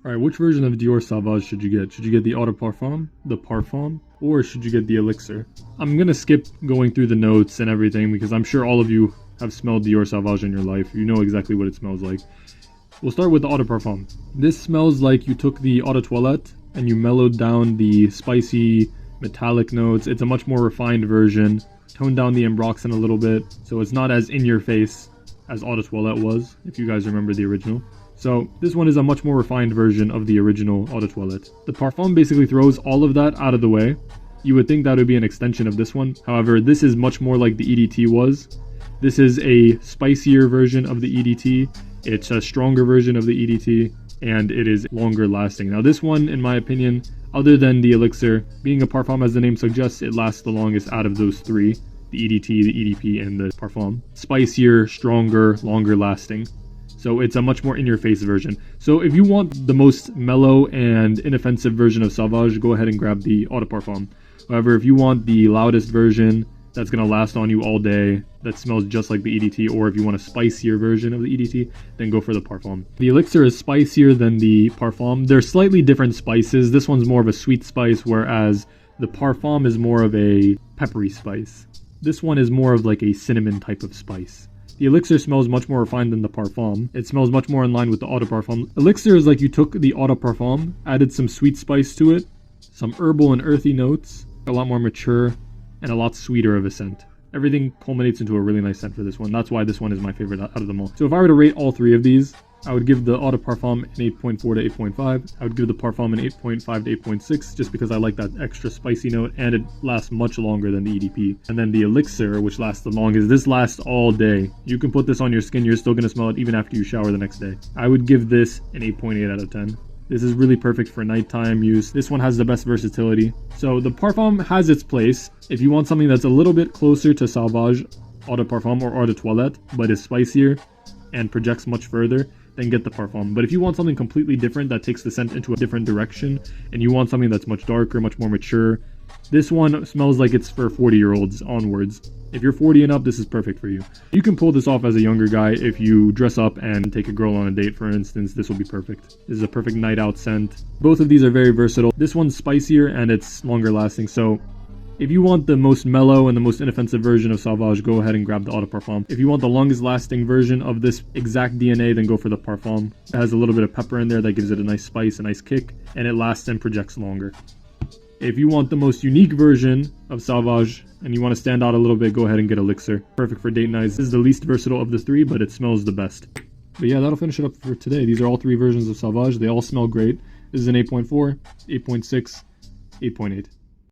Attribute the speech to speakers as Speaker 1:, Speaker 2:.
Speaker 1: Alright, which version of Dior Sauvage should you get? Should you get the Eau de Parfum, the Parfum, or should you get the Elixir? I'm gonna skip going through the notes and everything because I'm sure all of you have smelled Dior Sauvage in your life. You know exactly what it smells like. We'll start with the Eau de Parfum. This smells like you took the Eau de Toilette and you mellowed down the spicy metallic notes. It's a much more refined version, toned down the ambroxan a little bit, so it's not as in your face as Eau de Toilette was, if you guys remember the original. So this one is a much more refined version of the original Eau de Toilette. The Parfum basically throws all of that out of the way. You would think that would be an extension of this one. However, this is much more like the EDT was. This is a spicier version of the EDT. It's a stronger version of the EDT, and it is longer lasting. Now this one, in my opinion, other than the Elixir, being a Parfum as the name suggests, it lasts the longest out of those three. The EDT, the EDP, and the Parfum. Spicier, stronger, longer lasting. So it's a much more in-your-face version. So if you want the most mellow and inoffensive version of Sauvage, go ahead and grab the Eau de Parfum. However, if you want the loudest version that's going to last on you all day, that smells just like the EDT, or if you want a spicier version of the EDT, then go for the Parfum. The Elixir is spicier than the Parfum. They're slightly different spices. This one's more of a sweet spice, whereas the Parfum is more of a peppery spice. This one is more of like a cinnamon type of spice. The Elixir smells much more refined than the Parfum. It smells much more in line with the Eau de Parfum. Elixir is like you took the Eau de Parfum, added some sweet spice to it, some herbal and earthy notes, a lot more mature, and a lot sweeter of a scent. Everything culminates into a really nice scent for this one. That's why this one is my favorite out of them all. So if I were to rate all three of these, I would give the Eau de Parfum an 8.4 to 8.5. I would give the Parfum an 8.5 to 8.6 just because I like that extra spicy note and it lasts much longer than the EDP. And then the Elixir, which lasts the longest, this lasts all day. You can put this on your skin, you're still going to smell it even after you shower the next day. I would give this an 8.8 out of 10. This is really perfect for nighttime use. This one has the best versatility. So the Parfum has its place. If you want something that's a little bit closer to Sauvage, Eau de Parfum or Eau de Toilette, but is spicier and projects much further, then get the Parfum. But if you want something completely different that takes the scent into a different direction, and you want something that's much darker, much more mature, this one smells like it's for 40-year-olds onwards. If you're 40 and up, this is perfect for you. You can pull this off as a younger guy. If you dress up and take a girl on a date, for instance, this will be perfect. This is a perfect night out scent. Both of these are very versatile. This one's spicier and it's longer lasting, so if you want the most mellow and the most inoffensive version of Sauvage, go ahead and grab the Eau de Parfum. If you want the longest lasting version of this exact DNA, then go for the Parfum. It has a little bit of pepper in there that gives it a nice spice, a nice kick, and it lasts and projects longer. If you want the most unique version of Sauvage and you want to stand out a little bit, go ahead and get Elixir. Perfect for date nights. This is the least versatile of the three, but it smells the best. But yeah, that'll finish it up for today. These are all three versions of Sauvage. They all smell great. This is an 8.4, 8.6, 8.8.